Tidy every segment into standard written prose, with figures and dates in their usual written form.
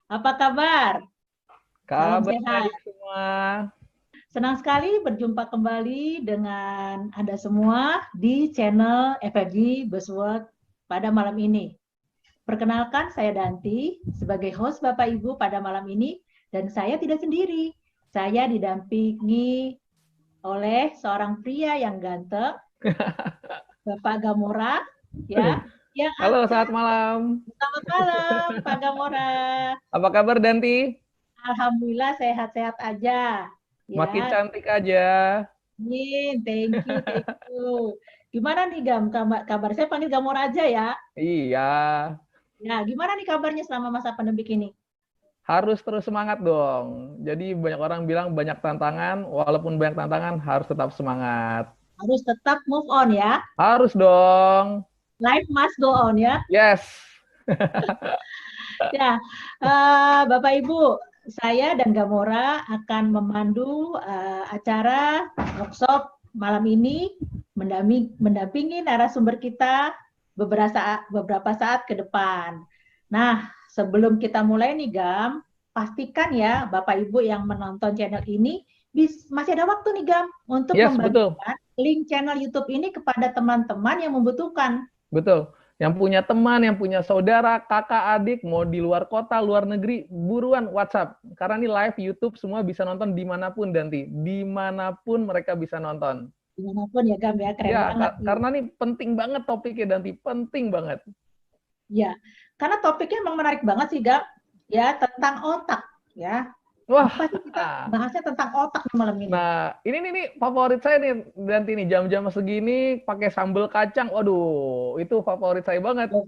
Apa kabar? Salam Kabar sehat. baik semua. Senang sekali berjumpa kembali dengan Anda semua di channel FFG Buzzword pada malam ini. Perkenalkan, saya Danti sebagai host Bapak Ibu pada malam ini, dan saya tidak sendiri. Saya didampingi oleh seorang pria yang ganteng, Bapak Gamora, ya, yang Halo, akan selamat malam. selamat malam, Pak Gamora. Apa kabar Danti? Alhamdulillah sehat-sehat aja, Makin ya. cantik aja. Amin, thank you, thank you. Gimana nih kabar saya panggil Gamor aja ya. Iya, Ya, gimana nih kabarnya selama masa pandemi ini? harus terus semangat dong. Jadi banyak orang bilang banyak tantangan, walaupun banyak tantangan harus tetap semangat. Harus tetap move on ya. Harus dong. Life must go on ya. Yes. Ya, Bapak Ibu, saya dan Gamora akan memandu acara workshop malam ini mendampingi narasumber kita beberapa saat ke depan. Nah, sebelum kita mulai nih Gam, pastikan ya Bapak Ibu yang menonton channel ini masih ada waktu nih Gam untuk Yes, betul. membagikan link channel YouTube ini kepada teman-teman yang membutuhkan. Betul. Yang punya teman, yang punya saudara, kakak, adik, mau di luar kota, luar negeri, buruan WhatsApp. Karena ini live YouTube, semua bisa nonton dimanapun, Danti. Dimanapun mereka bisa nonton. Dimanapun ya Gam ya, keren Ya, banget nih. karena ini penting banget topiknya, Danti. Penting banget. Ya, karena topiknya memang menarik banget sih, Gap. Ya, tentang otak. Ya, Wah, apa sih kita bahasnya tentang otak nih malam ini? nah ini nih favorit saya nih, Danti nih. Jam-jam segini pakai sambal kacang. Waduh, itu favorit saya banget. Oh,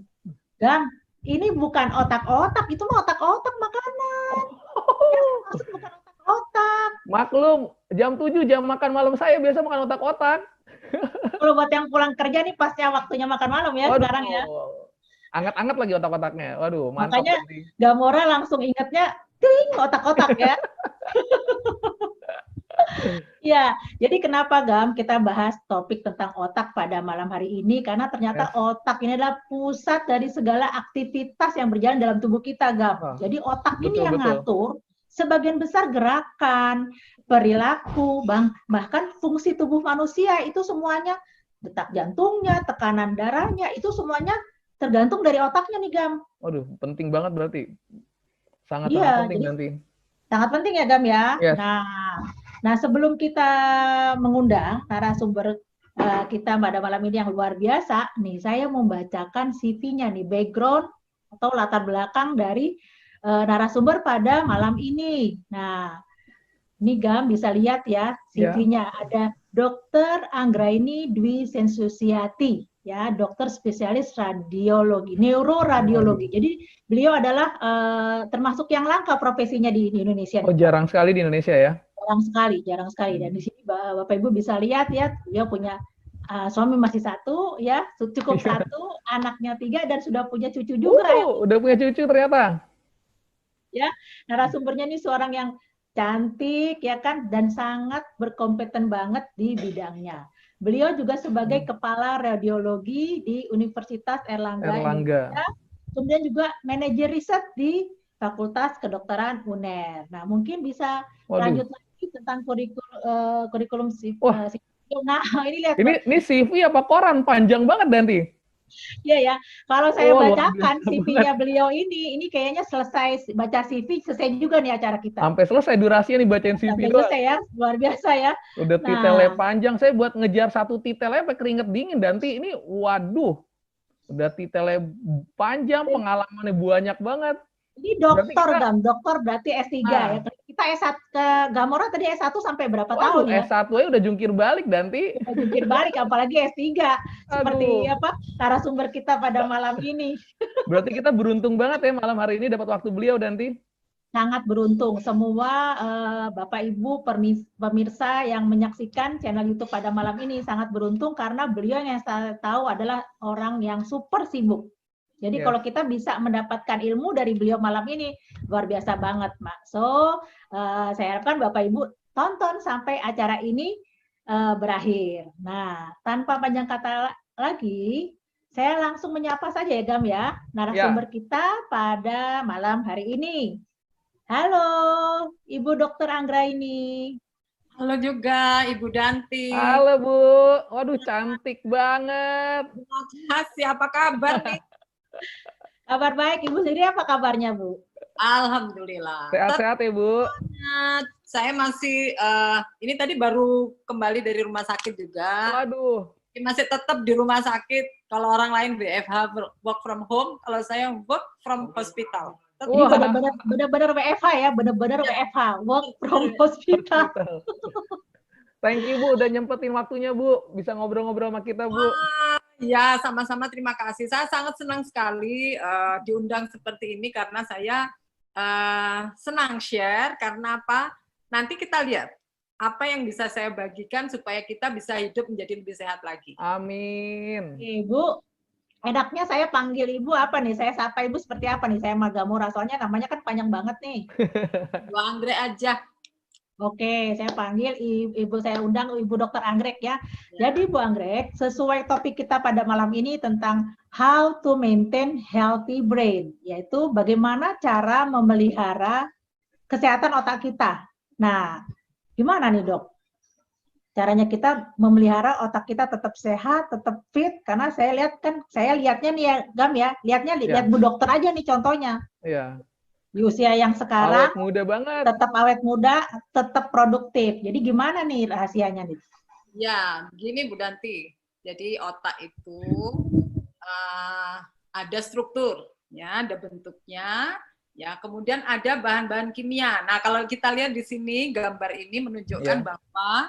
Gam, ini bukan otak-otak, itu mah otak-otak makanan. Yang saya maksud bukan otak-otak. Maklum, jam 7 jam makan malam saya biasa makan otak-otak. Kalau buat yang pulang kerja nih pasnya waktunya makan malam ya sekarang ya. Waduh, anget-anget lagi otak-otaknya. Waduh, mantap Makanya Danti. Gamora langsung ingatnya, ting, otak-otak ya. Ya, jadi kenapa Gam kita bahas topik tentang otak pada malam hari ini? Karena ternyata Yes. otak ini adalah pusat dari segala aktivitas yang berjalan dalam tubuh kita, Gam. Oh, Jadi otak ini betul yang betul. ngatur sebagian besar gerakan, perilaku, bahkan fungsi tubuh manusia itu semuanya, detak jantungnya, tekanan darahnya, itu semuanya tergantung dari otaknya nih, Gam. Waduh, penting banget berarti. Sangat-sangat Iya, penting jadi nanti. sangat penting ya, Gam ya. Yes. Nah, sebelum kita mengundang narasumber kita pada malam ini yang luar biasa, nih saya membacakan CV-nya nih, background atau latar belakang dari narasumber pada malam ini. Nah, ini Gam bisa lihat ya Ya. CV-nya, ada Dr. Anggraini Dwi Sensusiati, ya, dokter spesialis radiologi, Waduh. neuroradiologi. Jadi beliau adalah termasuk yang langka profesinya di Indonesia Oh, nih, Gam. jarang sekali di Indonesia ya. Jarang sekali, jarang sekali. Dan di Hmm. sini Bapak Ibu bisa lihat ya, dia punya suami masih satu, ya cukup Iya. satu, anaknya tiga dan sudah punya cucu juga ya. Udah punya cucu ternyata. Ya, narasumbernya ini seorang yang cantik ya kan dan sangat berkompeten banget di bidangnya. Beliau juga sebagai Hmm. kepala radiologi di Universitas Erlangga Erlangga. Indonesia, kemudian juga manajer riset di Fakultas Kedokteran UNER. Nah, mungkin bisa Waduh. lanjut lagi tentang kurikulum Wah, Nah, ini lihat ini CV apa koran? Panjang banget Danti. ya ya. Kalau saya Oh, luar bacakan biasa banget. CV-nya beliau ini kayaknya selesai baca CV selesai juga nih acara kita. Sampai selesai durasinya nih bacain CV Sampai doang. selesai ya, luar biasa ya. Udah titelnya Nah, panjang. Saya buat ngejar satu titelnya sampai keringet dingin. Danti ini, waduh. Udah titelnya panjang, pengalamannya banyak banget. ini Berarti dokter kita, Gam, dokter berarti S3 ya. nah, Kita S1 ke Gamora tadi S1 sampai berapa waduh, tahun ya? S1 aja udah jungkir balik, Danti. Kita jungkir balik apalagi S3 seperti Aduh, apa narasumber kita pada malam ini. berarti kita beruntung banget ya malam hari ini dapat waktu beliau, Danti. Sangat beruntung semua Bapak Ibu pemirsa yang menyaksikan channel YouTube pada malam ini sangat beruntung karena beliau yang saya tahu adalah orang yang super sibuk. Jadi Yes. kalau kita bisa mendapatkan ilmu dari beliau malam ini luar biasa banget, Mak. So, saya harapkan Bapak Ibu tonton sampai acara ini berakhir. Nah, tanpa panjang kata lagi, saya langsung menyapa saja ya Gam ya, Ya, narasumber kita pada malam hari ini. Halo, Ibu Dokter Anggraini. Halo juga Ibu Danti. Halo Bu, waduh cantik banget. Terima kasih, apa kabar nih? Kabar baik, Ibu sendiri apa kabarnya, Bu? Alhamdulillah. Sehat-sehat ya Bu. Saya masih, ini tadi baru kembali dari rumah sakit juga. Waduh. Masih tetap di rumah sakit. Kalau orang lain WFH, work from home, kalau saya work from hospital. Ini benar-benar WFH ya, benar-benar WFH, work from hospital. Thank you Bu, udah nyempetin waktunya Bu, bisa ngobrol-ngobrol sama kita Bu. Ya, sama-sama terima kasih. Saya sangat senang sekali diundang seperti ini karena saya senang share. Karena apa? Nanti kita lihat apa yang bisa saya bagikan supaya kita bisa hidup menjadi lebih sehat lagi. Amin. Ibu, enaknya saya panggil Ibu apa nih? Saya sapa Ibu seperti apa nih? Saya Magamura, soalnya namanya kan panjang banget nih. Bu Anggrek aja. Oke, saya panggil Ibu, saya undang Ibu Dokter Anggrek ya. Jadi Bu Anggrek, sesuai topik kita pada malam ini tentang how to maintain healthy brain, yaitu bagaimana cara memelihara kesehatan otak kita. Nah, gimana nih Dok? Caranya kita memelihara otak kita tetap sehat, tetap fit, karena saya lihatnya nih ya, Gam ya, lihat Bu Dokter aja nih contohnya. Iya. Di usia yang sekarang, awet muda banget. Tetap awet muda, tetap produktif. Jadi gimana nih rahasianya nih? Ya, begini Bu Danti. Jadi otak itu ada struktur, ya, ada bentuknya, ya, kemudian ada bahan-bahan kimia. Nah, kalau kita lihat di sini gambar ini menunjukkan bahwa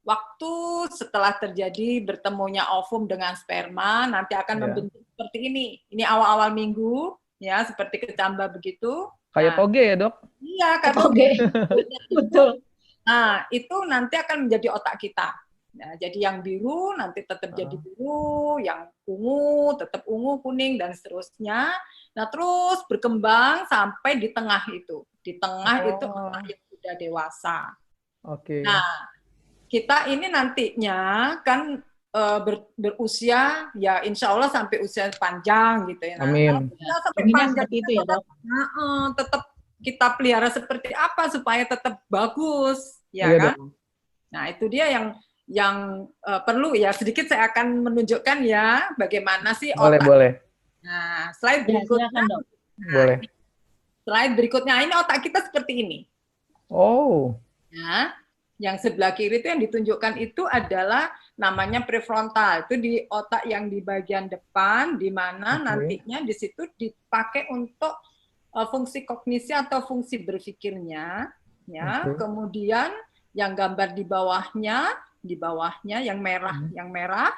waktu setelah terjadi bertemunya ovum dengan sperma nanti akan membentuk seperti ini. Ini awal-awal minggu, ya, seperti kecambah begitu. Kayak toge ya Dok? Iya, kayak toge. Betul. Nah, itu nanti akan menjadi otak kita. Nah, jadi yang biru nanti tetap jadi biru, yang ungu tetap ungu, kuning, dan seterusnya. Nah, terus berkembang sampai di tengah itu. Di tengah itu otak yang sudah dewasa. Oke. Nah, kita ini nantinya kan berusia, ya insya Allah sampai usia panjang gitu ya. Nah, amin. Kita sampai panjang itu ya Dok. Tetap kita pelihara seperti apa supaya tetap bagus, ya iya, kan? Dok. Nah, itu dia yang perlu ya, sedikit saya akan menunjukkan ya bagaimana sih otak. Boleh. Nah, slide berikutnya. Boleh. Slide berikutnya, ini otak kita seperti ini. Oh. Nah, yang sebelah kiri itu yang ditunjukkan itu adalah namanya prefrontal. Itu di otak yang di bagian depan, di mana nantinya di situ dipakai untuk fungsi kognisi atau fungsi berpikirnya, ya. Kemudian yang gambar di bawahnya yang merah, gambar merah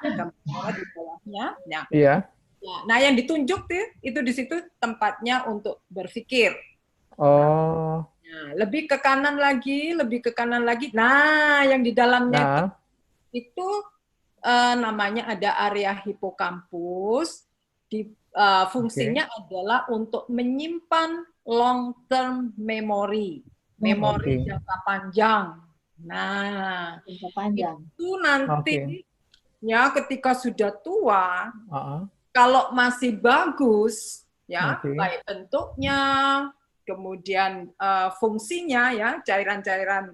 di bawahnya. Ya. Iya. Nah, yang ditunjuk itu di situ tempatnya untuk berpikir. Oh. Nah, lebih ke kanan lagi. Nah, yang di dalamnya itu namanya ada area hipokampus. Fungsinya adalah untuk menyimpan long term memory, memori jangka panjang. Nah, jangka panjang. Itu nanti ya ketika sudah tua, kalau masih bagus, ya baik bentuknya, kemudian fungsinya ya cairan-cairan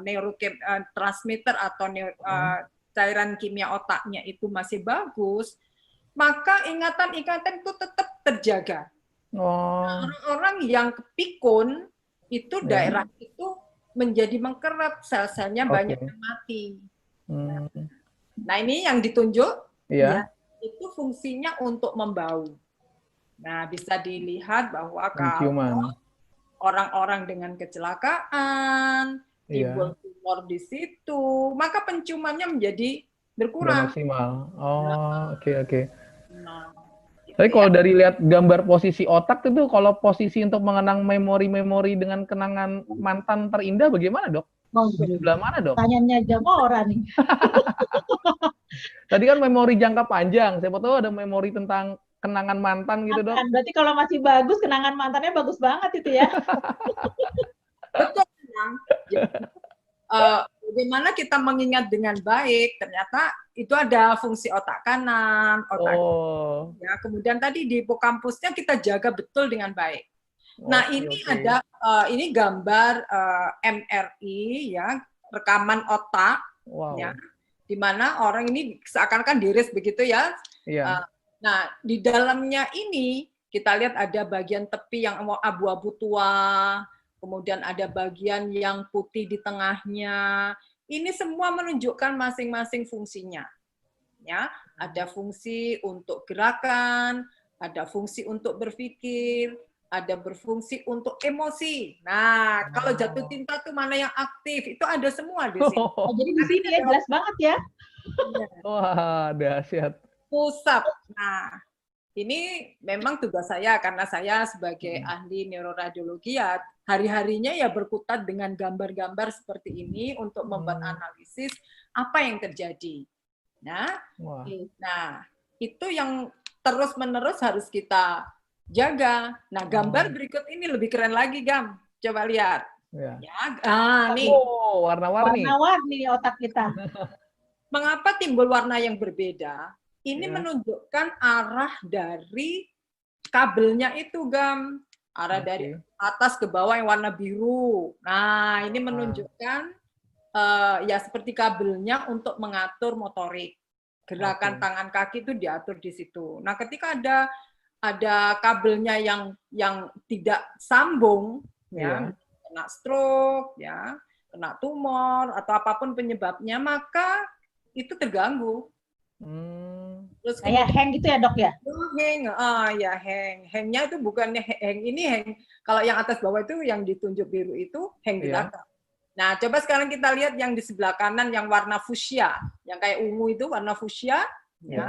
neurotransmitter atau cairan kimia otaknya itu masih bagus, maka ingatan-ingatan itu tetap terjaga. Orang-orang yang kepikun itu daerah itu menjadi mengkerut, sel-selnya banyak yang mati. Nah, ini yang ditunjuk ya, itu fungsinya untuk membau. Nah, bisa dilihat bahwa kalau orang-orang dengan kecelakaan, timbul tumor di situ, maka penciumannya menjadi berkurang. Maksimal. Oke. Nah, tapi kalau dari lihat gambar posisi otak itu, kalau posisi untuk mengenang memori-memori dengan kenangan mantan terindah bagaimana, Dok? Di sebelah mana, Dok? Tanyanya Jamora nih. Tadi kan memori jangka panjang, siapa tahu ada memori tentang kenangan mantan gitu, Dok. Berarti kalau masih bagus, kenangan mantannya bagus banget itu ya. Betul, bagaimana kita mengingat dengan baik, ternyata itu ada fungsi otak kanan, otak kiri. Ya, kemudian tadi di hipokampusnya kita jaga betul dengan baik. Nah, ini ada ini gambar MRI ya, rekaman otak ya. Di mana orang ini seakan-akan diiris begitu ya. Iya. Nah, di dalamnya ini kita lihat ada bagian tepi yang abu-abu tua, kemudian ada bagian yang putih di tengahnya. Ini semua menunjukkan masing-masing fungsinya. Ya, ada fungsi untuk gerakan, ada fungsi untuk berpikir, ada berfungsi untuk emosi. Nah, kalau jatuh cinta tuh mana yang aktif? Itu ada semua di sini. Oh, jadi di sini ya jelas banget ya. Wah, dahsyat. Pusat. Nah, ini memang tugas saya karena saya sebagai ahli neuroradiologi ya hari-harinya ya berkutat dengan gambar-gambar seperti ini untuk membuat analisis apa yang terjadi. Nah, itu yang terus-menerus harus kita jaga. Nah, gambar berikut ini lebih keren lagi, Gam. Coba lihat. Ya. Nih. Oh, warna-warni. Warna-warni otak kita. Mengapa timbul warna yang berbeda? Ini menunjukkan arah dari kabelnya itu, Gam. Arah dari atas ke bawah yang warna biru. Nah, ini menunjukkan ya seperti kabelnya untuk mengatur motorik. Gerakan tangan kaki itu diatur di situ. Nah, ketika ada kabelnya yang tidak sambung, ya, kena stroke, ya, kena tumor atau apapun penyebabnya, maka itu terganggu. Terus kayak hang gitu ya, Dok ya? Hang, ya hang. Hangnya itu bukannya hang ini hang. Kalau yang atas bawah itu yang ditunjuk biru itu hang di belakang. Nah, coba sekarang kita lihat yang di sebelah kanan yang warna fuchsia, yang kayak ungu itu warna fuchsia. Ya.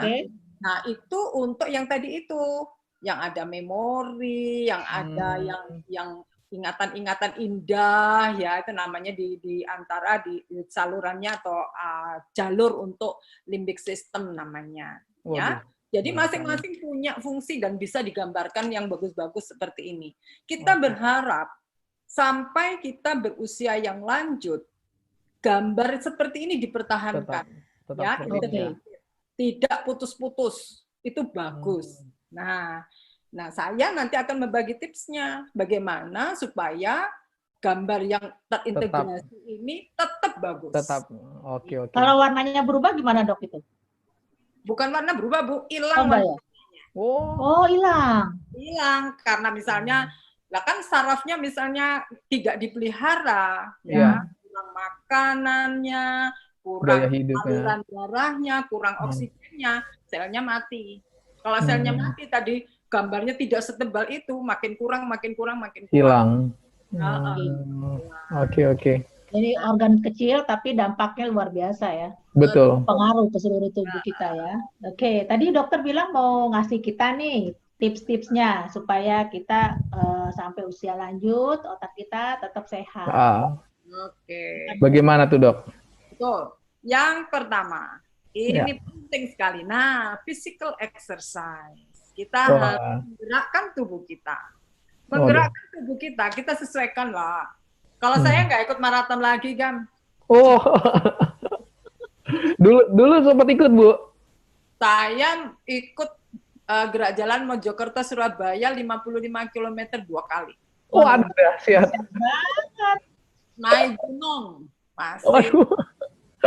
Nah, itu untuk yang tadi itu, yang ada memori, yang ada yang ingatan-ingatan indah, ya itu namanya di antara di salurannya atau jalur untuk limbic system namanya. Ya. Jadi masing-masing punya fungsi dan bisa digambarkan yang bagus-bagus seperti ini. Kita berharap sampai kita berusia yang lanjut, gambar seperti ini dipertahankan. Ya, tidak putus-putus, itu bagus. Nah, saya nanti akan membagi tipsnya bagaimana supaya gambar yang terintegrasi ini tetap bagus. Tetap, oke. Kalau warnanya berubah gimana, Dok, itu? Bukan warna berubah, Bu, hilang. Hilang. Hilang karena misalnya kan sarafnya misalnya tidak dipelihara, ya, kurang makanannya, kurang aliran darahnya, kurang oksigennya, selnya mati. Kalau selnya mati tadi gambarnya tidak setebal itu, makin kurang. Hilang. Oke. Jadi organ kecil tapi dampaknya luar biasa ya. Betul. Pengaruh ke seluruh tubuh kita ya. Oke, tadi dokter bilang mau ngasih kita nih tips-tipsnya supaya kita sampai usia lanjut otak kita tetap sehat. Oke. Bagaimana tuh, Dok? Betul. Yang pertama, ini penting sekali. Nah, physical exercise. Kita harus menggerakkan tubuh kita. Menggerakkan tubuh kita sesuaikan lah. Kalau saya nggak ikut maraton lagi, Gam. Dulu sempat ikut, Bu. Saya ikut gerak jalan Mojokerto Surabaya 55 km 2 kali. Ada dahsyat. Naik gunung masih.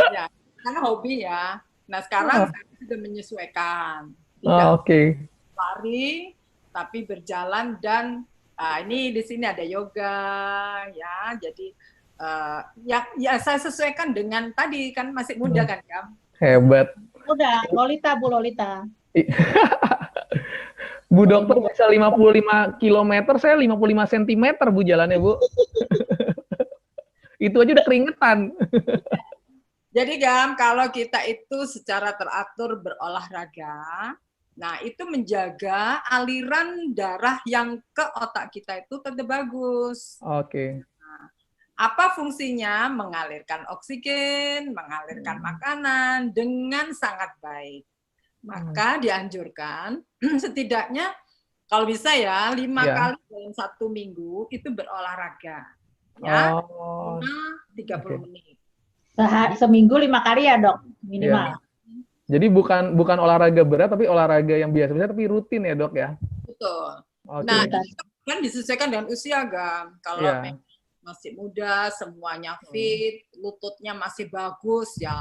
Ya, karena hobi ya. Nah, sekarang saya sudah menyesuaikan. Tidak lari tapi berjalan dan ini di sini ada yoga ya. Jadi ya saya sesuaikan dengan tadi kan masih muda kan, Kam? Hebat. Udah, Bu Lolita. Bu dokter bisa 55 km, saya 55 cm, Bu, jalannya, Bu. Itu aja udah keringetan. Jadi, Gam, kalau kita itu secara teratur berolahraga, nah itu menjaga aliran darah yang ke otak kita itu tetap bagus. Oke. Nah, apa fungsinya? Mengalirkan oksigen, mengalirkan makanan dengan sangat baik. Maka dianjurkan setidaknya kalau bisa ya 5 kali dalam 1 minggu itu berolahraga. Ya, 30 menit. Seminggu 5 kali ya, Dok, minimal. Jadi bukan olahraga berat tapi olahraga yang biasa-biasa tapi rutin ya, Dok ya. Betul. Okay. Nah, Kan disesuaikan dengan usia, Gam. Kalau masih muda, semuanya fit, lututnya masih bagus, ya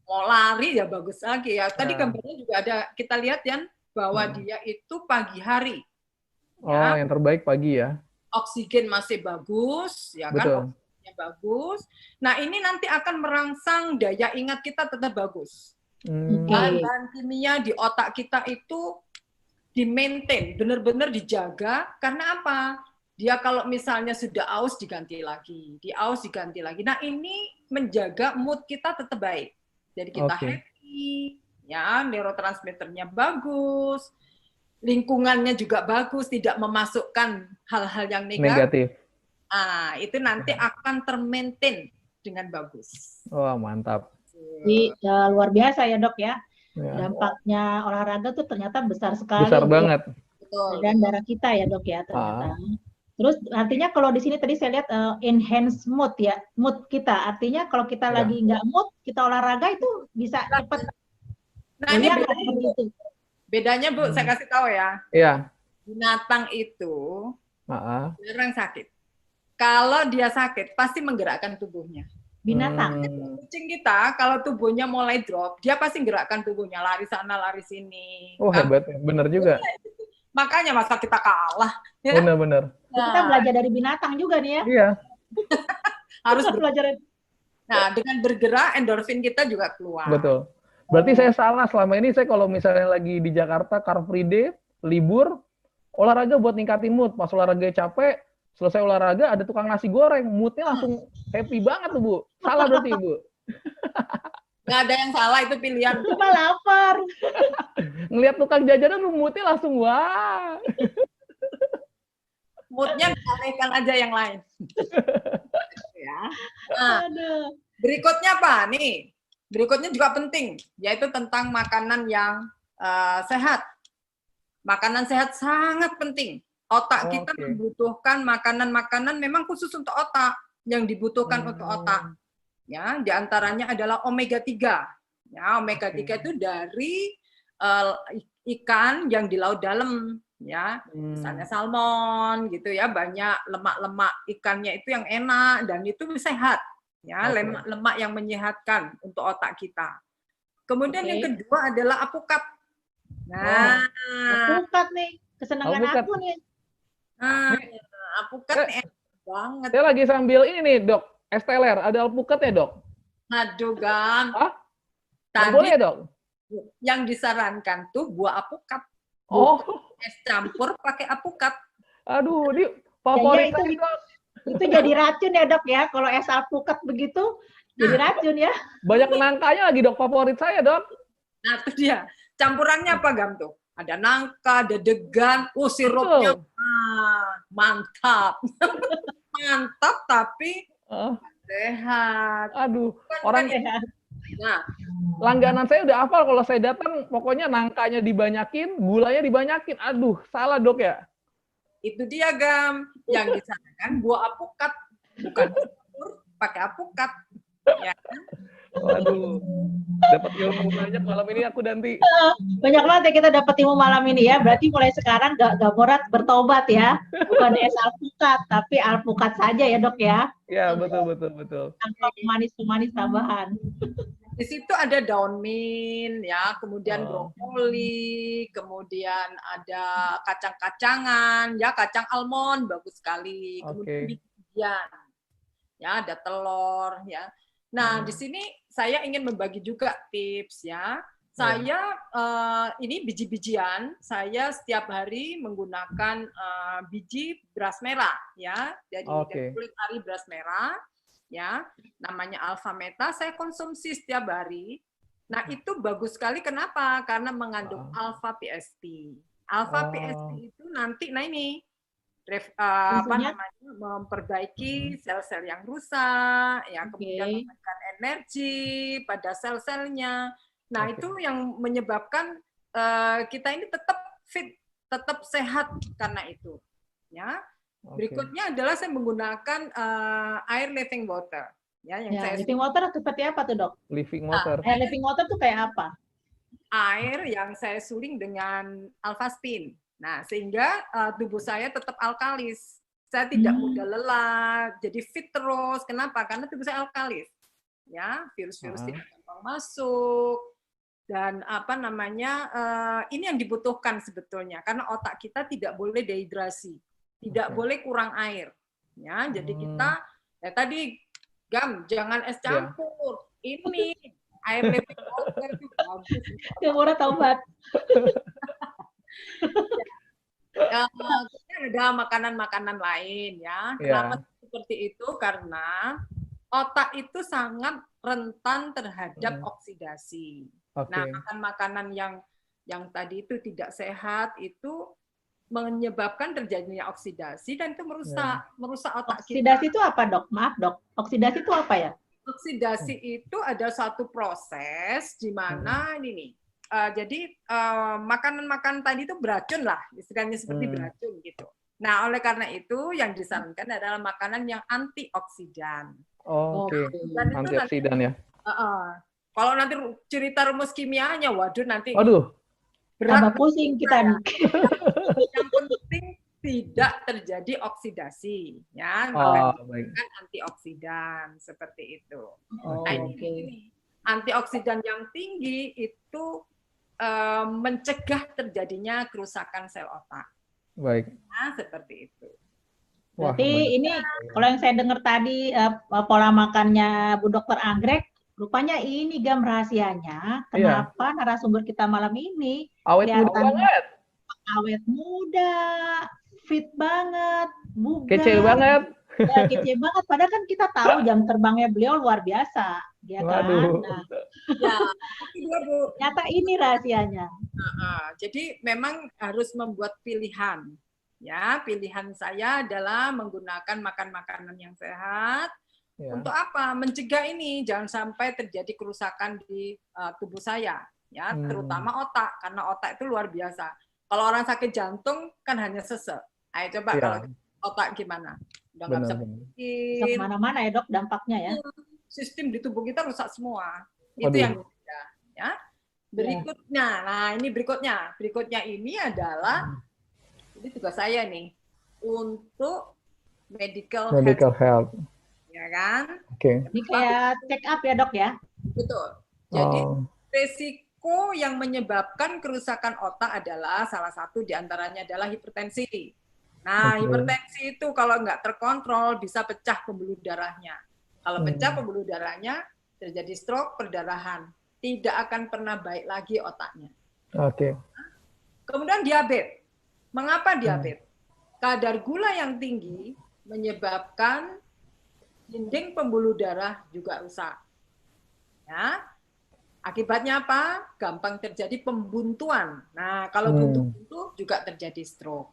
mau lari ya bagus lagi ya. Tadi gambarnya juga ada, kita lihat ya, bahwa dia itu pagi hari. Oh, yang terbaik pagi ya. Oksigen masih bagus, ya kan? Oksigennya bagus. Nah, ini nanti akan merangsang daya ingat kita tetap bagus. Bahan kimia di otak kita itu di-maintain, benar-benar dijaga. Karena apa? Dia kalau misalnya sudah aus diganti lagi, aus diganti lagi. Nah, ini menjaga mood kita tetap baik. Jadi kita happy, ya, neurotransmitternya bagus, lingkungannya juga bagus, tidak memasukkan hal-hal yang negatif. Ah, itu nanti akan termaintain dengan bagus. Wah, mantap. Jadi luar biasa ya, Dok ya. Dampaknya olahraga tuh ternyata besar sekali. Besar banget. Dan darah kita ya, Dok ya, ternyata. Terus artinya kalau di sini tadi saya lihat enhance mood ya, mood kita. Artinya kalau kita lagi nggak mood, kita olahraga itu bisa cepat. Nah, ini bedanya Bu, saya kasih tahu ya. Iya. Binatang itu jarang sakit. Kalau dia sakit, pasti menggerakkan tubuhnya. Binatang. Kucing kita, kalau tubuhnya mulai drop, dia pasti gerakkan tubuhnya, lari sana, lari sini. Oh, hebat. Bener juga. Makanya masa kita kalah. Ya? Bener-bener. Nah, kita belajar dari binatang juga nih ya. Iya. Harus belajar. Nah, dengan bergerak, endorfin kita juga keluar. Betul. Berarti saya salah. Selama ini saya kalau misalnya lagi di Jakarta, Car Free Day, libur, olahraga buat ningkatin mood. Pas olahraga capek, selesai olahraga ada tukang nasi goreng. Moodnya langsung happy banget tuh, Bu. Salah berarti, Bu. Nggak ada yang salah, itu pilihan. Cuma lapar. Ngelihat tukang jajanan, moodnya langsung wah. Moodnya alihkan aja yang lain. Ya. Nah, berikutnya apa nih? Berikutnya juga penting, yaitu tentang makanan yang sehat. Makanan sehat sangat penting. Otak kita membutuhkan makanan-makanan memang khusus untuk otak, yang dibutuhkan untuk otak. Ya, diantaranya adalah omega 3. Ya, omega 3 itu dari ikan yang di laut dalam, ya, misalnya salmon, gitu ya, banyak lemak-lemak ikannya itu yang enak dan itu sehat, ya, lemak-lemak yang menyehatkan untuk otak kita. Kemudian yang kedua adalah apukat. Nah, apukat nih, kesenangan aku nih. Nah, apukat enak banget. Saya lagi sambil ini nih, Dok. Esteller, ada alpukat ya, Dok? Aduh, Gam. Tadi boleh, Dok? Yang disarankan tuh buah apukat. Es campur pakai apukat. Aduh, ini favorit ya, itu jadi racun ya, Dok ya. Kalau es alpukat begitu, jadi racun ya. Banyak nangkanya lagi, Dok. Favorit saya, Dok. Nah, itu dia. Campurannya apa, Gam, tuh? Ada nangka, ada degan, sirupnya mantap. Mantap, tapi sehat. Aduh, orang sehat. Nah, langganan saya udah hafal kalau saya datang, pokoknya nangkanya dibanyakin, gulanya dibanyakin. Aduh, salah, Dok ya? Itu dia, Gam. Yang disarankan buah apukat, bukan pakai apukat. Ya. Waduh, dapat ilmu banyak malam ini aku Danti. Banyak banget ya kita dapat ilmu malam ini ya. Berarti mulai sekarang gak morat bertobat ya. Bukan es alpukat, tapi alpukat saja ya, Dok ya. Ya, betul. Tanpa pemanis tambahan. Di situ ada daun mint, ya, kemudian brokoli, kemudian ada kacang-kacangan, ya, kacang almond bagus sekali. Kemudian bijian, ya, ada telur, ya. Nah, di sini saya ingin membagi juga tips, ya. Saya ini biji-bijian, saya setiap hari menggunakan biji beras merah, ya, dari kulit ari beras merah, ya, namanya alpha meta. Saya konsumsi setiap hari. Nah, itu bagus sekali. Kenapa? Karena mengandung alpha PSP. Alpha PSP itu nanti, nah ini memperbaiki sel-sel yang rusak, ya, kemudian memberikan energi pada sel-selnya. Nah, itu yang menyebabkan kita ini tetap fit, tetap sehat karena itu. Ya. Berikutnya adalah saya menggunakan air living water. Ya, yang saya living water seperti apa tuh, Dok? Living water. Air living water tuh kayak apa? Air yang saya suling dengan alpha spin. Nah, sehingga tubuh saya tetap alkalis. Saya tidak mudah lelah, jadi fit terus. Kenapa? Karena tubuh saya alkalis. Ya, virus-virus tidak gampang masuk. Dan apa namanya, ini yang dibutuhkan sebetulnya. Karena otak kita tidak boleh dehidrasi, tidak boleh kurang air. Ya, jadi kita ya tadi jangan es campur. Ini air lepek itu bagus. Murah taubat. Ya, ada makanan-makanan lain ya. Kenapa seperti itu? Karena otak itu sangat rentan terhadap oksidasi. Nah, makan makanan yang tadi itu tidak sehat itu menyebabkan terjadinya oksidasi dan itu merusak otak kita. Oksidasi itu apa, Dok? Maaf, Dok. Oksidasi itu apa ya? Oksidasi itu ada suatu proses di mana ini nih. Jadi makanan-makanan tadi itu beracun lah, istilahnya seperti beracun gitu. Nah, oleh karena itu yang disarankan adalah makanan yang antioksidan. Oke. Antioksidan ya. Kalau nanti cerita rumus kimianya, waduh nanti. Berat pusing kita nih. Yang penting tidak terjadi oksidasi, ya. Menggunakan antioksidan seperti itu. Nah, ini antioksidan yang tinggi itu mencegah terjadinya kerusakan sel otak. Baik. Nah, seperti itu. Berarti ini kalau yang saya dengar tadi pola makannya Bu Dokter Anggrek, rupanya ini rahasianya kenapa narasumber kita malam ini awet muda banget. Awet muda, fit banget, bugar. Kece banget. Ya, kece banget. Padahal kan kita tahu jam terbangnya beliau luar biasa, ya kan? Nah, nyata ini rahasianya. Jadi memang harus membuat pilihan. Ya, pilihan saya adalah menggunakan makan makanan yang sehat. Untuk apa? Mencegah ini jangan sampai terjadi kerusakan di tubuh saya, ya, terutama otak karena otak itu luar biasa. Kalau orang sakit jantung kan hanya sesek. Ayo coba kalau otak gimana? Udah nggak bisa bisa kemana-mana ya, Dok, dampaknya ya. Sistem di tubuh kita rusak semua. Itu yang beda, ya. Berikutnya, nah ini berikutnya. Berikutnya ini adalah ini tugas saya nih untuk medical health. Ya kan? Ini kayak check up ya, Dok ya? Betul. Jadi resiko yang menyebabkan kerusakan otak adalah salah satu diantaranya adalah hipertensi. Nah, hipertensi itu kalau nggak terkontrol bisa pecah pembuluh darahnya. Kalau pecah pembuluh darahnya terjadi stroke, perdarahan. Tidak akan pernah baik lagi otaknya. Kemudian diabetes. Mengapa diabetes? Kadar gula yang tinggi menyebabkan dinding pembuluh darah juga rusak. Ya. Akibatnya apa? Gampang terjadi pembuntuan. Nah, kalau buntu juga terjadi stroke.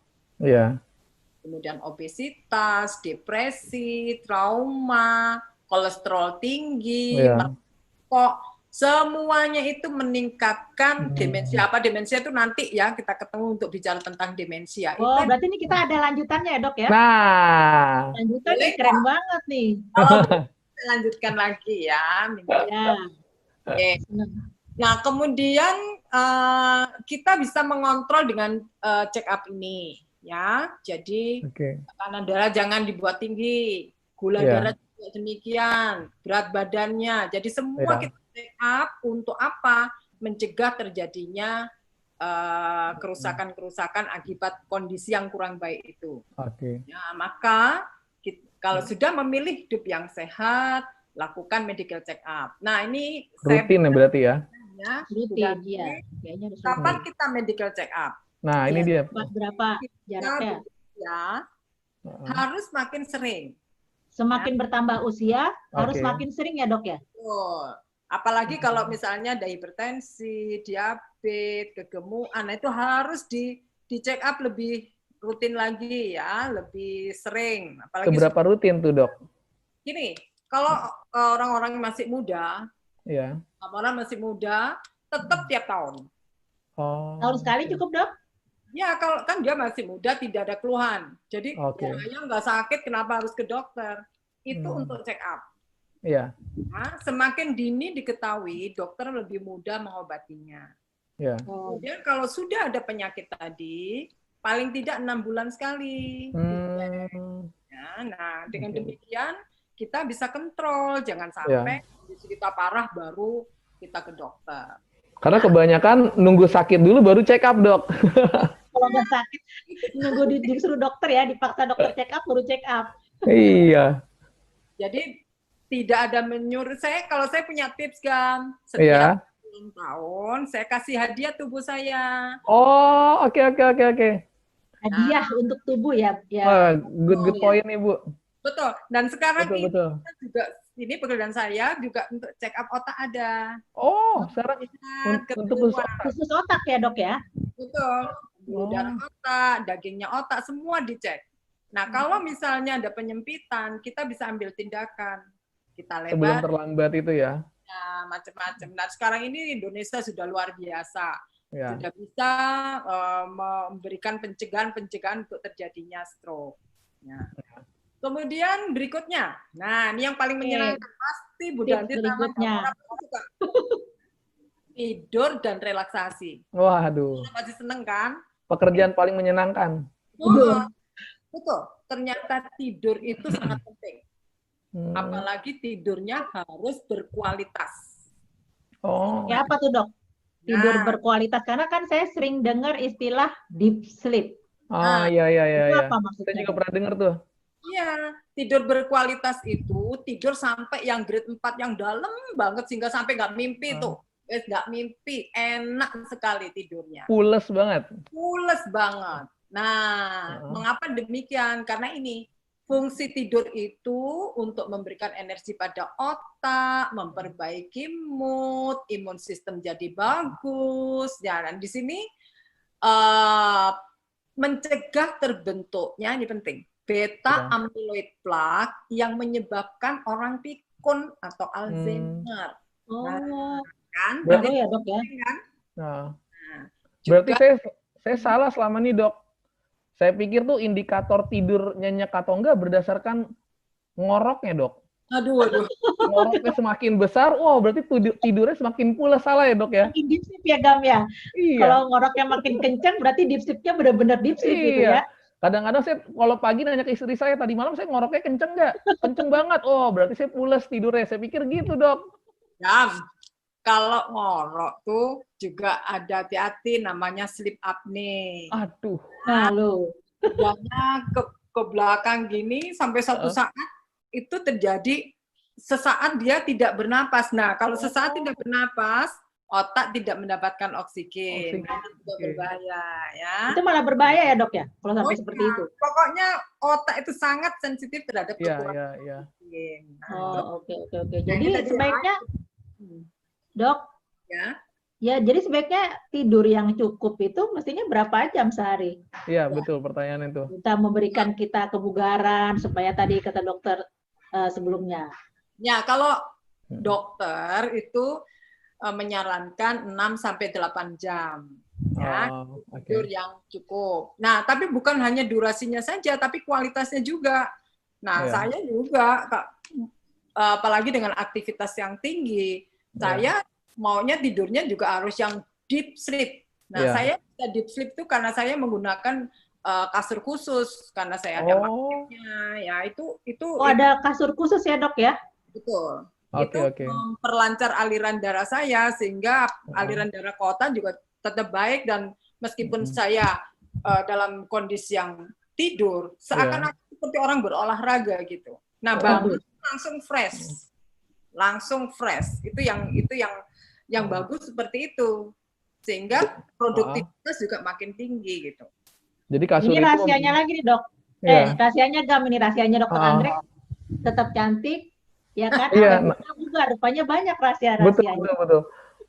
Kemudian obesitas, depresi, trauma, kolesterol tinggi, merokok, semuanya itu meningkatkan demensia. Apa demensia itu nanti ya kita ketemu untuk bicara tentang demensia. Oh, berarti ini kita ada lanjutannya ya, Dok ya? Nah, lanjutannya keren banget nih. Lanjutkan lagi ya. Nah, kemudian kita bisa mengontrol dengan check up ini. Ya, jadi tekanan darah jangan dibuat tinggi, gula darah juga demikian, berat badannya. Jadi semua kita check up untuk apa? Mencegah terjadinya kerusakan-kerusakan akibat kondisi yang kurang baik itu. Ya, maka kalau sudah memilih hidup yang sehat, lakukan medical check up. Nah, ini rutin ya berarti ya? Rutin, ya. Kapan kita medical check up? Nah, ini dia. Berapa jaraknya? Ya, harus makin sering. Semakin bertambah usia, harus makin sering ya, Dok ya? Apalagi kalau misalnya ada hipertensi, diabetes, kegemukan, nah itu harus di check up lebih rutin lagi ya, lebih sering. Apalagi seberapa rutin tuh, Dok? Gini, kalau orang-orang masih muda, orang masih muda, tetap tiap tahun. Tahun sekali cukup, Dok? Ya, kalau kan dia masih muda, tidak ada keluhan. Jadi, ya nggak sakit, kenapa harus ke dokter? Itu untuk check up. Nah, semakin dini diketahui, dokter lebih mudah mengobatinya. Kemudian kalau sudah ada penyakit tadi, paling tidak 6 bulan sekali. Ya, nah, dengan demikian kita bisa kontrol, jangan sampai kondisi kita parah baru kita ke dokter. Karena kebanyakan nunggu sakit dulu baru check up, Dok. Kalau nggak sakit, nunggu disuruh dokter ya, dipaksa dokter check up, baru check up. Iya. Jadi tidak ada menyuruh. Kalau saya punya tips, Gam, setiap tahun saya kasih hadiah tubuh saya. Oh, oke. Hadiah untuk tubuh ya. Good point nih, Bu. Betul. Dan sekarang betul. juga ini pekerjaan saya juga untuk check up otak ada. Oh, sekarang untuk khusus otak ya, Dok ya? Betul. Darah otak, dagingnya otak, semua dicek. Nah, kalau misalnya ada penyempitan, kita bisa ambil tindakan. Kita lebar. Sebelum terlambat itu ya. Ya, macam-macam. Nah, sekarang ini Indonesia sudah luar biasa. Ya. Sudah bisa memberikan pencegahan untuk terjadinya stroke. Ya. Kemudian berikutnya, nah ini yang paling menyenangkan pasti Bu Danti berikutnya. Tidur dan relaksasi. Waduh. Pasti seneng kan? Pekerjaan paling menyenangkan. Betul. Ternyata tidur itu sangat penting. Apalagi tidurnya harus berkualitas. Oh. Ya apa tuh, Dok? Tidur berkualitas, karena kan saya sering dengar istilah deep sleep. Iya. Apa maksudnya? Saya juga pernah dengar tuh. Iya, tidur berkualitas itu tidur sampai yang grade 4 yang dalam banget sehingga sampai nggak mimpi tuh. Nggak mimpi, enak sekali tidurnya. Pules banget. Pules banget. Nah, mengapa demikian? Karena ini fungsi tidur itu untuk memberikan energi pada otak, memperbaiki mood, imun sistem jadi bagus. Ya, dan di sini mencegah terbentuknya, ini penting, beta amyloid plaque yang menyebabkan orang pikun atau Alzheimer. Kan? Berarti ya, Dok ya. Kan? Berarti saya salah selama ini, Dok. Saya pikir tuh indikator tidur nyenyak atau enggak berdasarkan ngoroknya, Dok. Aduh. Ngoroknya semakin besar, berarti tidurnya semakin pulas. Salah ya, Dok ya? Makin deep sleep ya, Gam ya? Iya. Kalau ngoroknya makin kencang, berarti deep sleep-nya benar-benar deep sleep gitu ya? Kadang-kadang saya kalau pagi nanya ke istri saya, tadi malam saya ngoroknya kenceng nggak? Kenceng banget. Berarti saya pulas tidurnya. Saya pikir gitu, Dok. Kalau ngorok tuh juga ada hati-hati, namanya sleep apnea. Aduh. Lalu. Udahnya ke belakang gini sampai suatu saat itu terjadi sesaat dia tidak bernapas. Nah, kalau sesaat tidak bernapas, otak tidak mendapatkan oksigen. Itu berbahaya ya. Itu malah berbahaya ya, Dok ya? Kalau sampai seperti itu. Pokoknya otak itu sangat sensitif terhadap kekurangan oksigen. Oke. Jadi sebaiknya Dok, ya jadi sebaiknya tidur yang cukup itu mestinya berapa jam sehari? Iya, betul pertanyaan itu. Kita memberikan kita kebugaran supaya tadi kata dokter sebelumnya. Ya, kalau dokter itu menyarankan 6 sampai 8 jam. Ya, tidur yang cukup. Nah, tapi bukan hanya durasinya saja, tapi kualitasnya juga. Nah, saya juga, apalagi dengan aktivitas yang tinggi, saya maunya tidurnya juga harus yang deep sleep. Nah, saya bisa deep sleep itu karena saya menggunakan kasur khusus, karena saya ada magnetnya. Ya, itu ada kasur khusus ya, Dok ya? Betul. Itu memperlancar aliran darah saya sehingga aliran darah ke otak juga tetap baik, dan meskipun saya dalam kondisi yang tidur seakan-akan seperti orang berolahraga gitu. Nah, bangun langsung fresh. Itu yang bagus seperti itu. Sehingga produktivitas juga makin tinggi gitu. Jadi kasur ini rahasianya lagi nih, Dok. Rahasianya Gam, ini rahasianya Dokter Andre tetap cantik, ya kan? Juga rupanya banyak rahasia-rahasianya. Betul.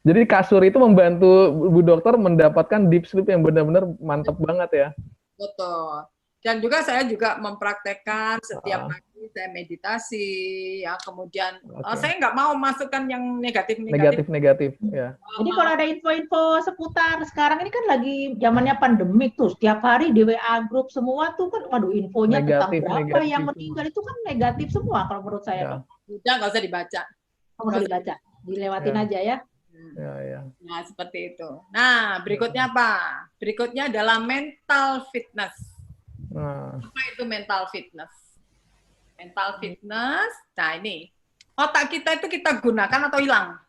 Jadi kasur itu membantu Bu Dokter mendapatkan deep sleep yang benar-benar mantap banget ya. Betul. Dan juga saya juga mempraktekkan setiap pagi saya meditasi, ya. Kemudian saya nggak mau masukkan yang negatif. Ya. Jadi kalau ada info-info seputar sekarang ini kan lagi zamannya pandemik tuh, setiap hari di WA grup semua tuh kan, waduh infonya tentang berapa yang meninggal itu kan negatif semua kalau menurut saya. Udah nggak usah dibaca. Nggak usah dibaca, dilewatin aja ya. Ya, ya. Nah, seperti itu. Nah, berikutnya apa? Berikutnya adalah mental fitness. Nah, Apa itu mental fitness? Mental fitness, nah ini, otak kita itu kita gunakan atau hilang?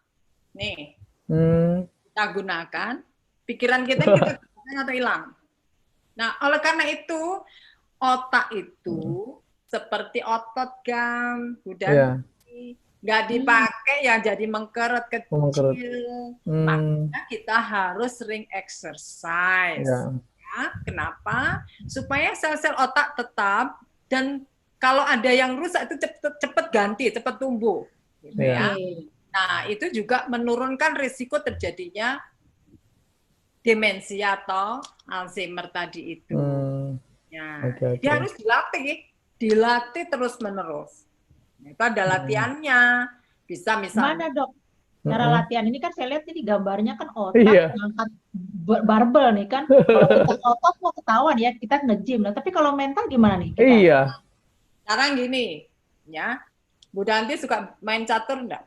Nih, kita gunakan, pikiran kita ini kita gunakan atau hilang? Nah, oleh karena itu, otak itu seperti otot gam, udah nggak dipakai ya jadi mengkeret kecil. Makanya kita harus sering exercise. Ya, kenapa? Supaya sel-sel otak tetap, dan kalau ada yang rusak itu cepet ganti, cepet tumbuh. Gitu ya. Nah, itu juga menurunkan risiko terjadinya demensia atau Alzheimer tadi itu. Ya, dia harus dilatih terus-menerus. Itu ada latihannya. Bisa misalnya. Mana dok? Cara latihan ini kan saya lihat ini gambarnya kan otak ngangkat barbel nih kan. Kalau kita otot mau ketahuan ya kita nge-gym. Nah, tapi kalau mental gimana nih? Kita? Iya. Sekarang gini, ya. Bu Danti suka main catur enggak?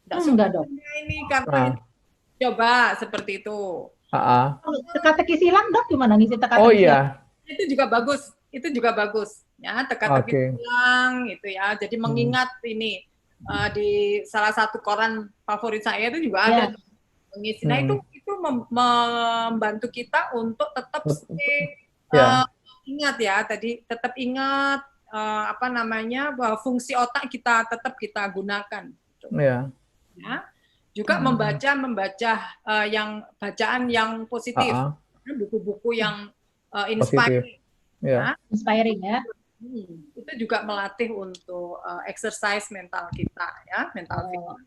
Enggak dok. Ini karena coba seperti itu. Teka-teki silang dok gimana ngisi teka-teki? Oh iya. Itu juga bagus. Itu juga bagus. Ya, teka-teki silang itu ya. Jadi mengingat ini di salah satu koran favorit saya itu juga ada mengisi. Nah, itu membantu kita untuk tetap ingat ya. Tadi tetap ingat apa namanya, bahwa fungsi otak kita tetap kita gunakan. Gitu. Ya. Juga membaca yang bacaan yang positif, buku-buku yang inspiring. Inspiring ya. Itu juga melatih untuk exercise mental kita ya, mental fitness.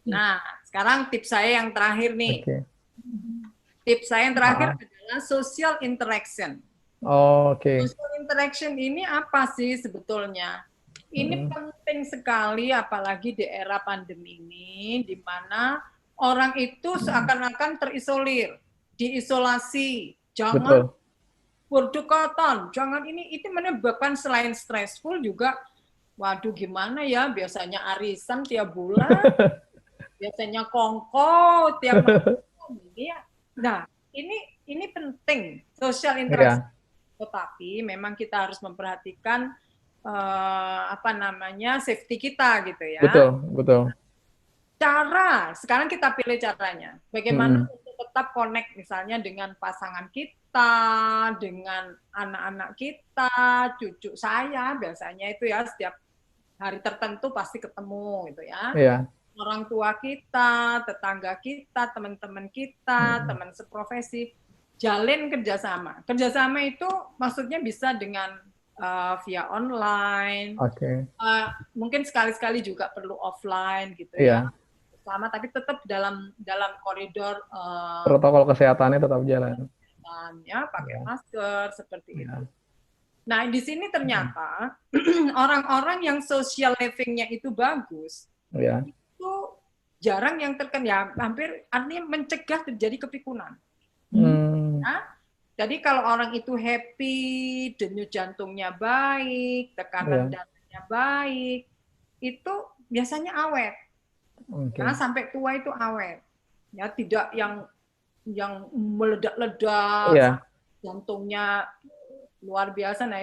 Nah, sekarang tips saya yang terakhir nih. Tips saya yang terakhir adalah social interaction. Social interaction ini apa sih sebetulnya? Ini penting sekali, apalagi di era pandemi ini, di mana orang itu seakan-akan terisolir, diisolasi, jangan berdekatan, jangan ini. Itu menyebabkan selain stressful juga, waduh gimana ya, biasanya arisan tiap bulan, biasanya kongko tiap malam. Nah, ini penting, social interaction. Tetapi memang kita harus memperhatikan apa namanya, safety kita gitu ya. Betul. Cara, sekarang kita pilih caranya. Bagaimana untuk tetap connect misalnya dengan pasangan kita, dengan anak-anak kita, cucu saya biasanya itu ya, setiap hari tertentu pasti ketemu gitu ya. Orang tua kita, tetangga kita, teman-teman kita, teman seprofesi, jalin kerjasama. Kerjasama itu maksudnya bisa dengan via online, mungkin sekali-sekali juga perlu offline gitu ya. Sama, tapi tetap dalam koridor protokol kesehatannya tetap jalan. Ya, pakai masker seperti itu. Nah, di sini ternyata orang-orang yang social living-nya itu bagus, itu jarang yang terkena, ya, hampir artinya mencegah terjadi kepikunan. Jadi kalau orang itu happy, denyut jantungnya baik, tekanan darahnya baik, itu biasanya awet. Karena sampai tua itu awet. Ya, tidak yang meledak-ledak, jantungnya luar biasa. Nah,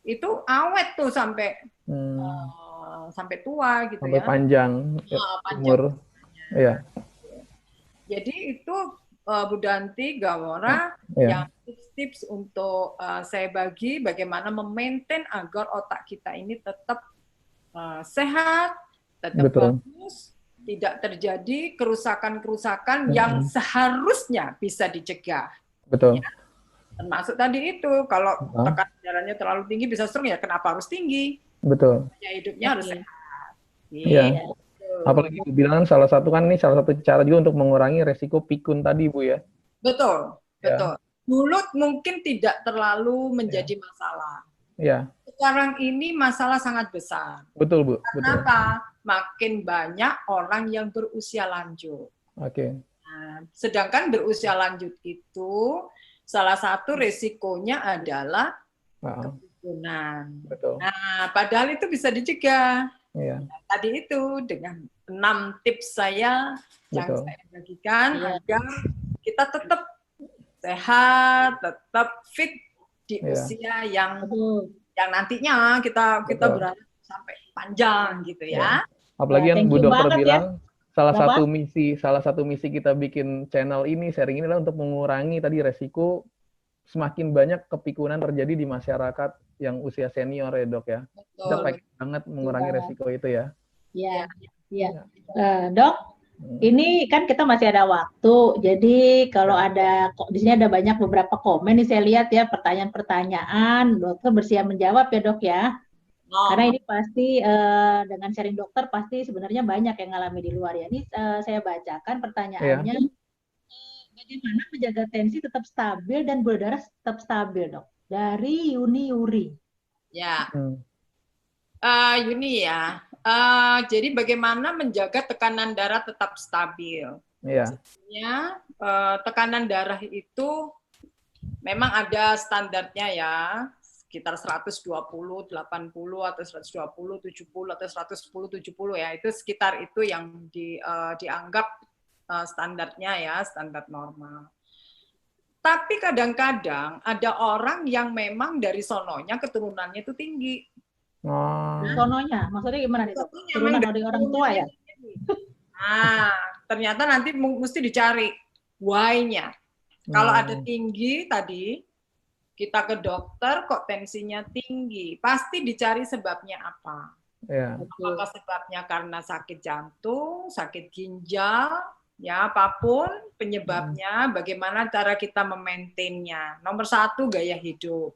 itu awet tuh sampai tua gitu sampai ya. Panjang umur. Iya. Jadi itu Bu Danti, Gawora, yang tips-tips untuk saya bagi bagaimana memaintain agar otak kita ini tetap sehat, tetap bagus, tidak terjadi kerusakan-kerusakan yang seharusnya bisa dicegah. Betul. Ya. Termasuk tadi itu, kalau tekanan darahnya terlalu tinggi bisa stroke, ya kenapa harus tinggi? Betul. Ya, hidupnya harus sehat. Iya. Apalagi Bu bilang salah satu cara juga untuk mengurangi resiko pikun tadi Bu ya. Betul. Dulu mungkin tidak terlalu menjadi masalah. Sekarang ini masalah sangat besar. Betul Bu. Kenapa? Makin banyak orang yang berusia lanjut. Nah, sedangkan berusia lanjut itu salah satu resikonya adalah kepikunan. Nah, padahal itu bisa dicegah. Iya. Tadi itu dengan 6 tips saya yang Betul. saya bagikan Iya. agar kita tetap sehat, tetap fit di Iya. usia yang Betul. nantinya kita Betul. berharap sampai panjang gitu ya. Apalagi Ya, yang thank Bu you Dokter banget ya, bilang, salah Bapak. satu misi kita bikin channel ini, sharing ini adalah untuk mengurangi tadi resiko semakin banyak kepikunan terjadi di masyarakat yang usia senior ya Dok ya. Kita Betul. pengen banget mengurangi resiko itu ya. Iya, iya. Ya. Dok, ini kan kita masih ada waktu, jadi kalau ada di sini ada beberapa komen nih saya lihat ya, pertanyaan-pertanyaan, dokter bersiap menjawab ya Dok ya. Karena ini pasti dengan sharing dokter pasti sebenarnya banyak yang ngalami di luar ya. Ini saya bacakan pertanyaannya. Bagaimana menjaga tensi tetap stabil dan gula darah tetap stabil, Dok? Dari Yuni Yuri. Ya. Yuni ya. Jadi bagaimana menjaga tekanan darah tetap stabil? Iya. Sebenarnya tekanan darah itu memang ada standarnya ya, sekitar 120, 80 atau 120, 70 atau 110, 70 ya. Itu sekitar itu yang dianggap standarnya ya, standar normal. Tapi kadang-kadang ada orang yang memang dari sononya keturunannya itu tinggi. Sononya, maksudnya gimana nih Dok? Turunan dari orang tua ya? Nah, ternyata nanti mesti dicari why-nya. Kalau ada tinggi tadi, kita ke dokter kok tensinya tinggi, pasti dicari sebabnya apa. Apakah sebabnya karena sakit jantung, sakit ginjal, ya apapun penyebabnya, bagaimana cara kita memaintainnya. Nomor 1, gaya hidup.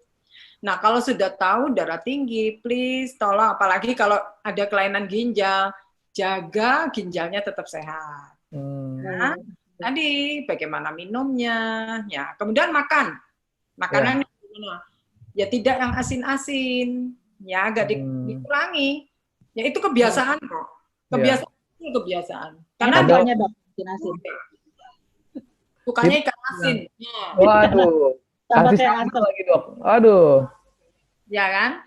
Nah, kalau sudah tahu darah tinggi, please tolong, apalagi kalau ada kelainan ginjal, jaga ginjalnya tetap sehat. Nah, tadi bagaimana minumnya, ya. Kemudian makanan ya tidak yang asin-asin, ya agak dikurangi. Ya itu kebiasaan kok. Kebiasaan. Karena banyak Dok, ikan asin. Sukanya ikan asin. Waduh. Kasih sambal lagi Dok. Aduh. Ya kan?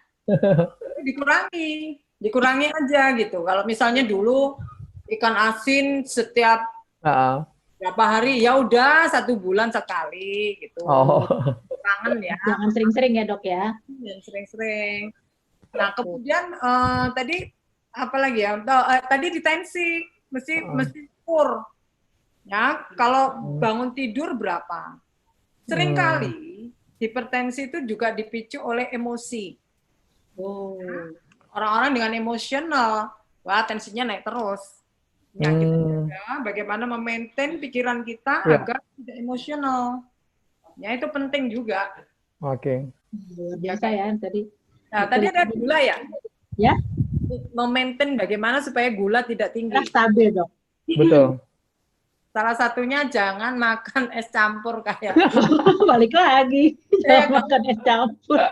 Dikurangi aja gitu. Kalau misalnya dulu ikan asin setiap berapa hari, ya udah 1 bulan sekali gitu. Kangen ya. Jangan sering-sering ya Dok ya. Jangan sering-sering. Nah kemudian tadi apa lagi ya? Tadi di tensi mesti ukur. Ya kalau bangun tidur berapa? Seringkali hipertensi itu juga dipicu oleh emosi. Orang-orang dengan emosional, wah tensinya naik terus. Ya, kita juga bagaimana memaintain pikiran kita agar tidak emosional. Ya itu penting juga. Oke. Biasa ya tadi. Nah, tadi ada gula ya? Ya. Memaintain bagaimana supaya gula tidak tinggi. Stabil Dok. Betul. Salah satunya jangan makan es campur kayak. Balik lagi, jangan makan es campur.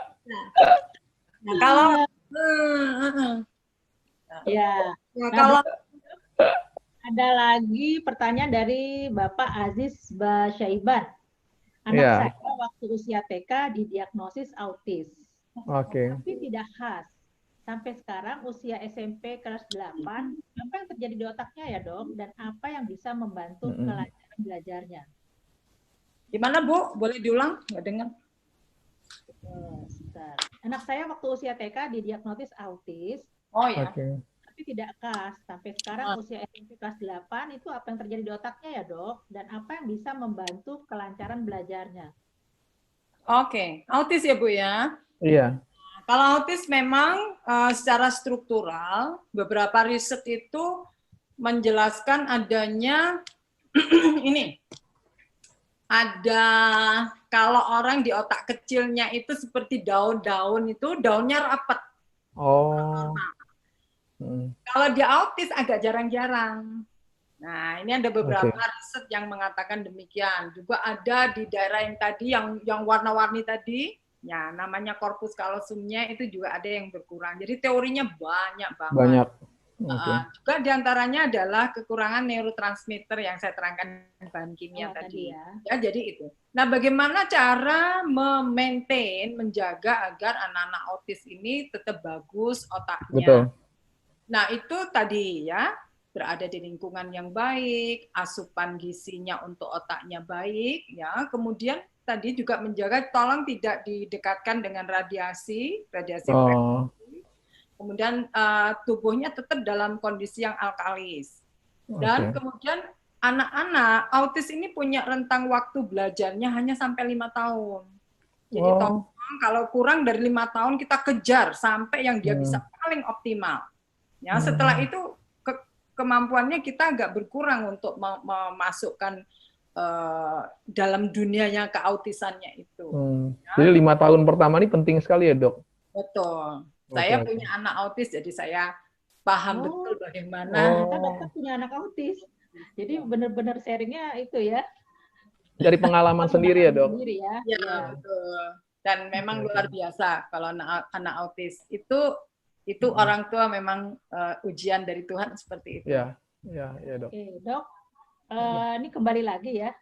Nah, kalau kalau ada lagi pertanyaan dari Bapak Aziz Basyaiban. Anak saya waktu usia TK didiagnosis autis. Tapi tidak khas. Sampai sekarang usia SMP kelas 8, apa yang terjadi di otaknya ya Dok? Dan apa yang bisa membantu kelancaran belajarnya? Gimana Bu? Boleh diulang? Nggak dengar. Anak saya waktu usia TK didiagnosis autis. Tapi tidak khas. Sampai sekarang usia SMP kelas 8, itu apa yang terjadi di otaknya ya Dok? Dan apa yang bisa membantu kelancaran belajarnya? Autis ya Bu ya? Iya. Kalau autis memang secara struktural, beberapa riset itu menjelaskan adanya ini. Ada kalau orang di otak kecilnya itu seperti daun-daun itu daunnya rapat. Kalau dia autis agak jarang-jarang. Nah, ini ada beberapa riset yang mengatakan demikian. Juga ada di daerah yang tadi yang warna-warni tadi. Ya, namanya korpus kalosumnya itu juga ada yang berkurang. Jadi teorinya banyak banget. Juga diantaranya adalah kekurangan neurotransmitter yang saya terangkan bahan kimia tadi. Ya, jadi itu. Nah, bagaimana cara menjaga agar anak-anak autis ini tetap bagus otaknya? Nah, itu tadi ya, berada di lingkungan yang baik, asupan gizinya untuk otaknya baik, ya. Kemudian tadi juga menjaga, tolong tidak didekatkan dengan radiasi Oh, frekuensi. Kemudian tubuhnya tetap dalam kondisi yang alkalis. Dan oke. kemudian anak-anak autis ini punya rentang waktu belajarnya hanya sampai 5 tahun. Jadi Oh, tolong kalau kurang dari 5 tahun kita kejar sampai yang dia bisa hmm. paling optimal. Ya, setelah itu kemampuannya kita agak berkurang untuk memasukkan dalam dunianya keautisannya itu. Ya, Jadi 5 tahun pertama ini penting sekali ya, Dok? betul. Oke, Saya oke. punya anak autis, jadi saya paham betul Oh, bagaimana. ternyata dokter Oh, punya anak autis. Jadi benar-benar sharingnya itu ya, dari pengalaman sendiri ya, pengalaman Dok? sendiri ya. Ya, Ya. betul. Dan Oke, memang oke. luar biasa kalau anak autis. Itu Hmm. orang tua memang ujian dari Tuhan seperti itu. Ya, ya, ya, Dok. Oke, Dok. Ini kembali lagi ya.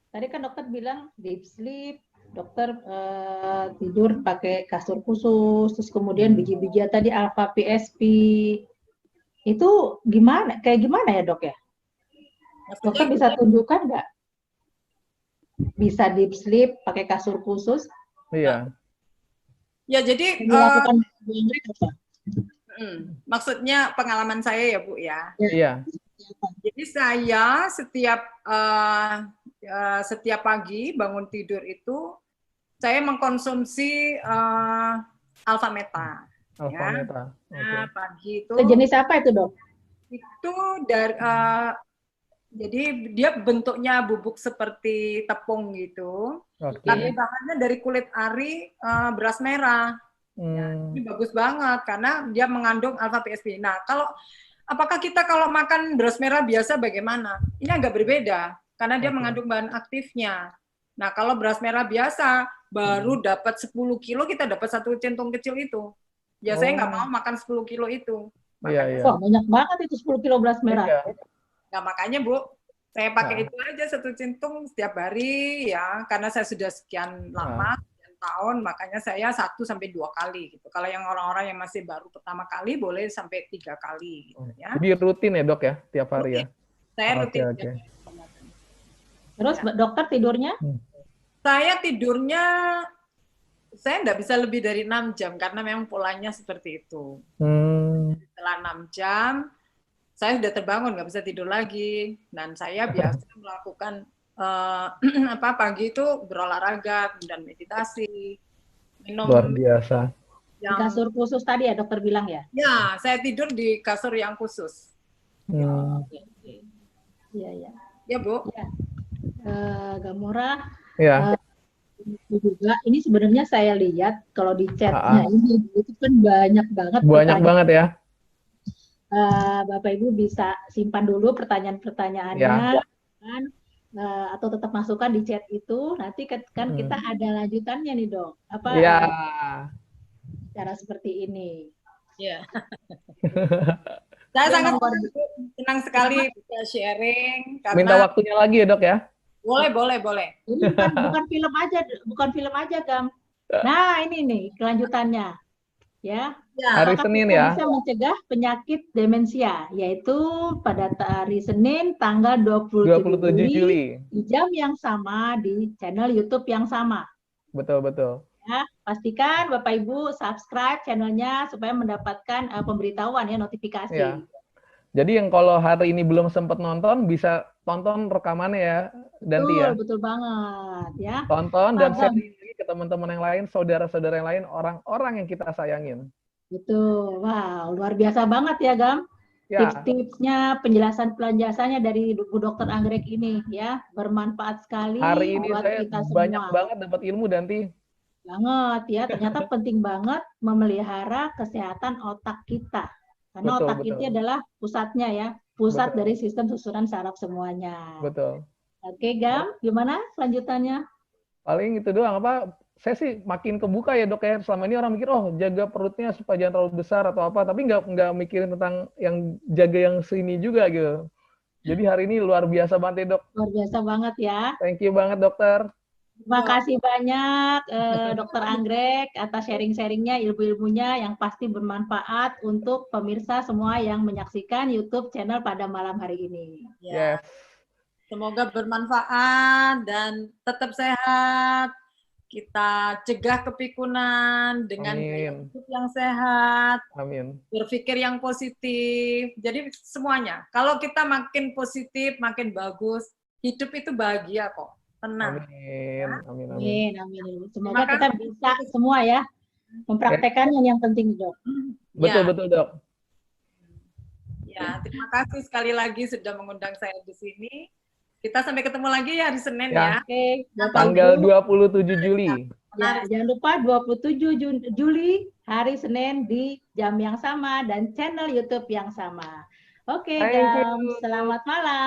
Tadi kan dokter bilang deep sleep, dokter tidur pakai kasur khusus, terus kemudian biji-bijian tadi alpha PSP. Itu gimana? Kayak gimana ya, Dok ya? Maksudnya Dokter bisa tunjukkan nggak? Bisa deep sleep pakai kasur khusus? Iya, ya jadi Yang dilakukan apa? maksudnya pengalaman saya ya Bu ya. iya. Jadi saya setiap pagi bangun tidur itu saya mengkonsumsi alpha meta. Alpha Ya. Meta. Oke. Nah, pagi itu Sejenis apa itu, Dok? dari jadi dia bentuknya bubuk seperti tepung gitu, Oke. tapi bahannya dari kulit ari beras merah. Ya, ini bagus banget karena dia mengandung alpha PSP. Nah, apakah kita kalau makan beras merah biasa bagaimana? Ini agak berbeda karena dia mengandung bahan aktifnya. Nah, kalau beras merah biasa baru dapat 10 kilo, kita dapat 1 centong kecil itu. Ya, saya nggak mau makan 10 kilo itu. Iya, iya. Wah, banyak banget itu 10 kilo beras merah. Iya. Nah, makanya Bu, saya pakai itu aja 1 centong setiap hari ya, karena saya sudah sekian lama, sekian tahun, makanya saya 1-2 kali gitu. Kalau yang orang-orang yang masih baru pertama kali boleh sampai 3 kali gitu ya. Jadi rutin ya, Dok ya, tiap hari ya? Saya rutin. Oke. Terus dokter tidurnya? Saya tidurnya saya nggak bisa lebih dari 6 jam karena memang polanya seperti itu. Setelah 6 jam saya sudah terbangun, nggak bisa tidur lagi. Dan saya biasa melakukan pagi itu berolahraga dan meditasi, minum. Luar biasa. Di kasur khusus tadi ya dokter bilang ya? Ya, saya tidur di kasur yang khusus. Iya, iya. Ya, Bu. Ya. Gamora. Ya. Juga ini sebenarnya saya lihat kalau di chatnya ini itu kan banyak banget. Banyak banget ya. Bapak Ibu bisa simpan dulu pertanyaan-pertanyaannya, kan? Atau tetap masukkan di chat itu. Nanti kan kita ada lanjutannya nih dok. Cara seperti ini. Ya. Saya sangat senang sekali bisa sharing. Karena minta waktunya lagi ya dok ya. Boleh. Ini bukan film aja, Gam. Nah, ini nih kelanjutannya. Ya. Hari Senin ya. Bisa mencegah penyakit demensia, yaitu pada hari Senin tanggal 27 Juli di jam yang sama di channel YouTube yang sama. Betul. Ya, pastikan Bapak Ibu subscribe channelnya supaya mendapatkan pemberitahuan ya, notifikasi. Ya. Jadi yang kalau hari ini belum sempat nonton bisa tonton rekamannya ya, Danti ya. Betul banget ya. Tonton dan share lagi ke teman-teman yang lain, saudara-saudara yang lain, orang-orang yang kita sayangin. Betul. Wow, luar biasa banget ya, Gam. Ya. Tips-tipsnya, penjelasan-penjelasannya dari Bu Dokter Anggrek ini ya, bermanfaat sekali. Hari ini buat saya kita banyak semua. banget dapat ilmu, Danti. Banget ya, ternyata penting banget memelihara kesehatan otak kita. Karena otak itu adalah pusatnya ya, pusat dari sistem susunan saraf semuanya. Betul. Oke, Gam, gimana selanjutannya? Paling itu doang, saya sih makin kebuka ya dok ya. Selama ini orang mikir, jaga perutnya supaya jangan terlalu besar atau apa, tapi nggak mikirin tentang yang jaga yang sini juga gitu. Jadi hari ini luar biasa banget ya dok. Luar biasa banget ya. Thank you banget dokter. Terima kasih banyak Dokter Anggrek atas sharing-sharingnya, ilmu-ilmunya yang pasti bermanfaat untuk pemirsa semua yang menyaksikan YouTube channel pada malam hari ini. Ya. Semoga bermanfaat dan tetap sehat. Kita cegah kepikunan dengan gaya hidup yang sehat. Amin. Berpikir yang positif. Jadi semuanya. Kalau kita makin positif, makin bagus, hidup itu bahagia kok. Tenang. Amin. Amin. Amin. Amin. Semoga kita bisa semua ya mempraktekkan yang penting, Dok. Betul, Dok. Ya, terima kasih sekali lagi sudah mengundang saya di sini. Kita sampai ketemu lagi ya hari Senin ya. Oke. Tanggal 27 Juli. Ya, jangan lupa 27 Juli hari Senin di jam yang sama dan channel YouTube yang sama. Oke, guys. Selamat malam.